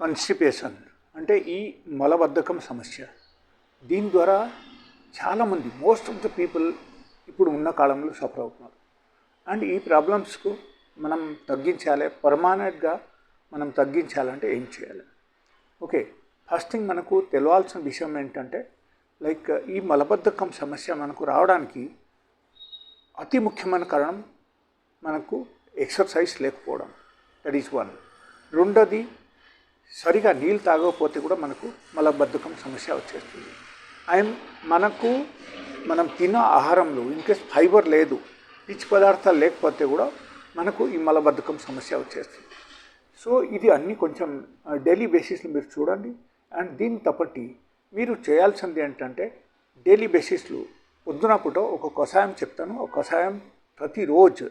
Constipation అంటే ఈ మలబద్ధకం సమస్య. దీని ద్వారా చాలామంది మోస్ట్ ఆఫ్ ద పీపుల్ ఇప్పుడు ఉన్న కాలంలో సఫర్ అవుతున్నారు. అండ్ ఈ ప్రాబ్లమ్స్కు మనం తగ్గించాలి, పర్మానెంట్గా మనం తగ్గించాలంటే ఏం చేయాలి? ఓకే, ఫస్ట్ థింగ్ మనకు తెలవాల్సిన విషయం ఏంటంటే ఈ మలబద్ధకం సమస్య మనకు రావడానికి అతి ముఖ్యమైన కారణం మనకు ఎక్సర్సైజ్ లేకపోవడం. That is one. రెండోది, సరిగా నీళ్ళు తాగకపోతే కూడా మనకు మలబద్ధకం సమస్య వచ్చేస్తుంది. అండ్ మనం తిన్న ఆహారంలో ఇన్కేస్ ఫైబర్ లేదు, పీచు పదార్థాలు లేకపోతే కూడా మనకు ఈ మలబద్ధకం సమస్య వచ్చేస్తుంది. సో ఇది అన్నీ కొంచెం డైలీ బేసిస్లో మీరు చూడండి. అండ్ దీన్ని తప్పటి మీరు చేయాల్సింది ఏంటంటే డైలీ బేసిస్లో పొద్దున పూట ఒక కషాయం చెప్తాను, ఒక కషాయం ప్రతిరోజు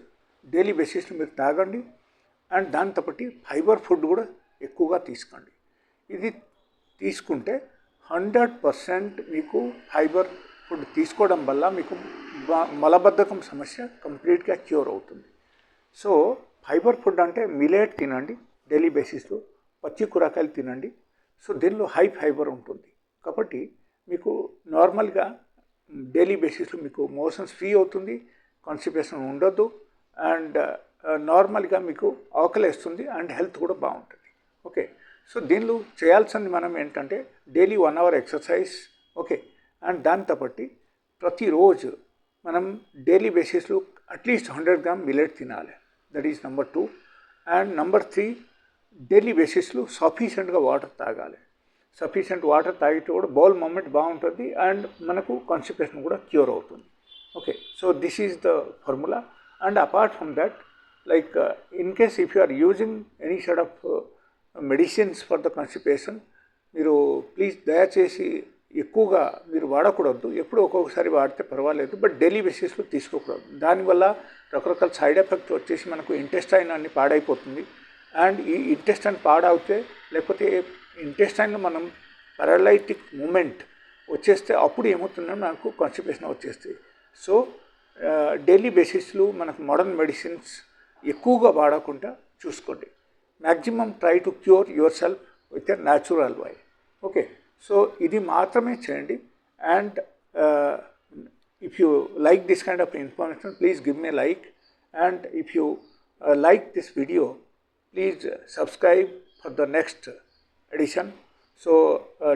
డైలీ బేసిస్లో మీరు తాగండి. అండ్ దాని తప్పటి ఫైబర్ ఫుడ్ కూడా ఎక్కువగా తీసుకోండి. ఇది తీసుకుంటే 100% మీకు ఫైబర్ ఫుడ్ తీసుకోవడం వల్ల మీకు మలబద్ధకం సమస్య కంప్లీట్గా క్యూర్ అవుతుంది. సో ఫైబర్ ఫుడ్ అంటే మిలెట్ తినండి డైలీ బేసిస్లో, పచ్చి కూరగాయలు తినండి. సో దీనిలో హై ఫైబర్ ఉంటుంది కాబట్టి మీకు నార్మల్గా డైలీ బేసిస్లో మీకు మోషన్స్ ఫ్రీ అవుతుంది, కాన్స్టిపేషన్ ఉండదు, అండ్ నార్మల్గా మీకు ఆకలేస్తుంది అండ్ హెల్త్ కూడా బాగుంటుంది. ఓకే, సో దీనిలో చేయాల్సింది మనం ఏంటంటే daily 1 hour exercise. Okay, and దాంతో బట్టి ప్రతిరోజు మనం డైలీ బేసిస్లో అట్లీస్ట్ 100 grams మిల్లెట్ తినాలి. That is number 2. And number 3, daily బేసిస్లో సఫిషియెంట్గా వాటర్ తాగాలి. సఫిషియెంట్ వాటర్ తాగితే కూడా బౌల్ మూమెంట్ బాగుంటుంది అండ్ మనకు కాన్స్టిపేషన్ కూడా క్యూర్ అవుతుంది. Okay, so this is the formula. And apart from that, in case if you are using any side of medicines for the constipation, మీరు please దయచేసి ఎక్కువగా మీరు వాడకూడదు. ఎప్పుడు ఒక్కొక్కసారి వాడితే పర్వాలేదు, బట్ డైలీ బేసిస్లో తీసుకోకూడదు. దానివల్ల రకరకాల సైడ్ ఎఫెక్ట్ వచ్చేసి మనకు ఇంటెస్టైన్ అన్ని పాడైపోతుంది. అండ్ ఈ ఇంటెస్టైన్ పాడవుతే, లేకపోతే ఇంటెస్టైన్లో మనం పారాలైటిక్ మూమెంట్ వచ్చేస్తే అప్పుడు ఏమవుతుందంటే మనకు కాన్స్టిపేషన్ వచ్చేస్తుంది. సో డైలీ బేసిస్లో మనకు మోడర్న్ మెడిసిన్స్ ఎక్కువగా వాడకుండా చూసుకోండి. Maximum try to cure yourself with a natural way. Okay, so ఇది మాత్రమే చేయండి. And if you like this kind of information, please give me like. And if you like this video, please subscribe for the next edition. So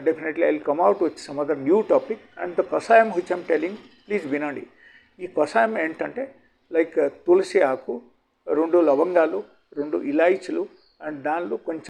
definitely I'll come out with some other new topic. And the kasayam which I'm telling, please వినండి. ఈ కషాయం ఏంటంటే తులసి ఆకు, 2 లవంగాలు, 2 ఇలాయచీలు, and దానిలో కొంచెం